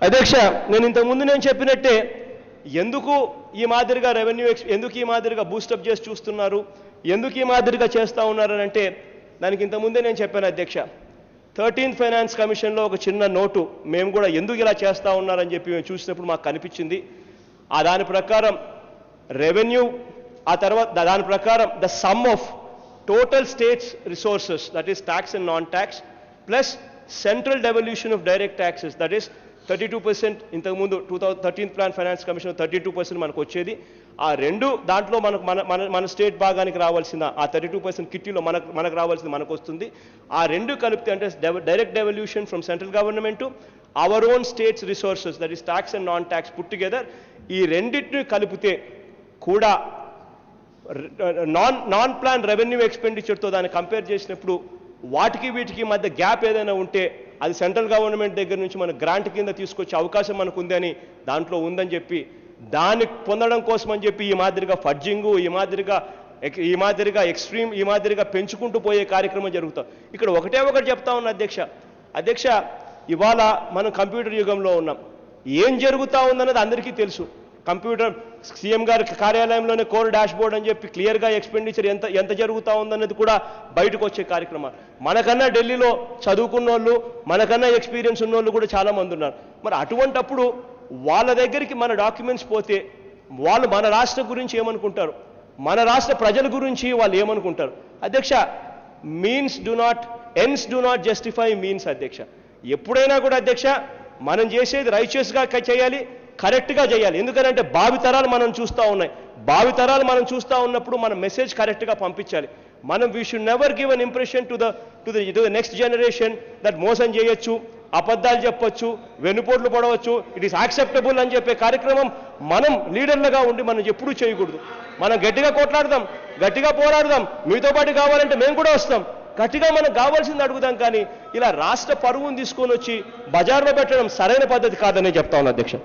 అధ్యక్ష, నేను ఇంతకుముందు నేను చెప్పినట్టే ఎందుకు ఈ మాదిరిగా రెవెన్యూ ఎందుకు ఈ మాదిరిగా బూస్టప్ చేసి చూస్తున్నారు, ఎందుకు ఈ మాదిరిగా చేస్తూ ఉన్నారని అంటే దానికి ఇంతకుముందే నేను చెప్పాను అధ్యక్ష. 13th ఫైనాన్స్ కమిషన్లో ఒక చిన్న నోటు మేము కూడా ఎందుకు ఇలా చేస్తూ ఉన్నారని చెప్పి మేము చూసినప్పుడు మాకు కనిపించింది. దాని ప్రకారం రెవెన్యూ, ఆ తర్వాత దాని ప్రకారం the sum of total states resources, that is tax and non tax, plus central devolution of direct taxes, that is 32%. ఇంతకుముందు 13th ప్లాన్ ఫైనాన్స్ కమిషన్ 32% మనకు వచ్చేది. ఆ రెండు దాంట్లో మనకు మన స్టేట్ భాగానికి రావాల్సిన ఆ 32% కిట్టీలో మనకు రావాల్సింది మనకు వస్తుంది. ఆ రెండు కలిపితే అంటే direct devolution from central government, our own states resources, that is tax and non tax put together, ఈ రెండింటిని కలిపితే కూడా నాన్ ప్లాన్ రెవెన్యూ ఎక్స్పెండిచర్తో దాన్ని కంపేర్ చేసినప్పుడు వాటికి వీటికి మధ్య గ్యాప్ ఏదైనా ఉంటే అది సెంట్రల్ గవర్నమెంట్ దగ్గర నుంచి మన గ్రాంట్ కింద తీసుకొచ్చే అవకాశం మనకు ఉందని దాంట్లో ఉందని చెప్పి దాన్ని పొందడం కోసం అని చెప్పి ఈ మాదిరిగా ఫడ్జింగు, ఈ మాదిరిగా ఎక్స్ట్రీమ్, ఈ మాదిరిగా పెంచుకుంటూ పోయే కార్యక్రమం జరుగుతాం. ఇక్కడ ఒకటి చెప్తా ఉన్నా అధ్యక్ష, ఇవాళ మనం కంప్యూటర్ యుగంలో ఉన్నాం. ఏం జరుగుతూ ఉందన్నది అందరికీ తెలుసు. కంప్యూటర్ సీఎం గారి కార్యాలయంలోనే కోర్ డాష్ బోర్డ్ అని చెప్పి క్లియర్గా ఎక్స్పెండిచర్ ఎంత జరుగుతూ ఉందన్నది కూడా బయటకు వచ్చే కార్యక్రమాలు. మనకన్నా ఢిల్లీలో చదువుకున్న వాళ్ళు, మనకన్నా ఎక్స్పీరియన్స్ ఉన్న వాళ్ళు కూడా చాలామంది ఉన్నారు. మరి అటువంటప్పుడు వాళ్ళ దగ్గరికి మన డాక్యుమెంట్స్ పోతే వాళ్ళు మన రాష్ట్రం గురించి ఏమనుకుంటారు, మన రాష్ట్ర ప్రజల గురించి వాళ్ళు ఏమనుకుంటారు? అధ్యక్ష, ends do not justify means అధ్యక్ష. ఎప్పుడైనా కూడా అధ్యక్ష మనం చేసేది రైచియస్గా చేయాలి, కరెక్ట్గా చేయాలి. ఎందుకంటే భావితరాలు మనం చూస్తూ ఉన్నాయి. భావితరాలు మనం చూస్తూ ఉన్నప్పుడు మన మెసేజ్ కరెక్ట్గా పంపించాలి. We should never give an impression to the next generation that మోసం చేయొచ్చు, అబద్ధాలు చెప్పొచ్చు, వెనుపోట్లు పడవచ్చు, ఇట్ ఈస్ యాక్సెప్టబుల్ అని చెప్పే కార్యక్రమం మనం లీడర్లుగా ఉండి మనం ఎప్పుడూ చేయకూడదు. మనం గట్టిగా కొట్లాడదాం, గట్టిగా పోరాడదాం, మీతో పాటు కావాలంటే మేము కూడా వస్తాం, గట్టిగా మనకు కావాల్సింది అడుగుదాం. కానీ ఇలా రాష్ట్ర పరువును తీసుకొని వచ్చి బజార్లో పెట్టడం సరైన పద్ధతి కాదని చెప్తా ఉన్నా అధ్యక్ష.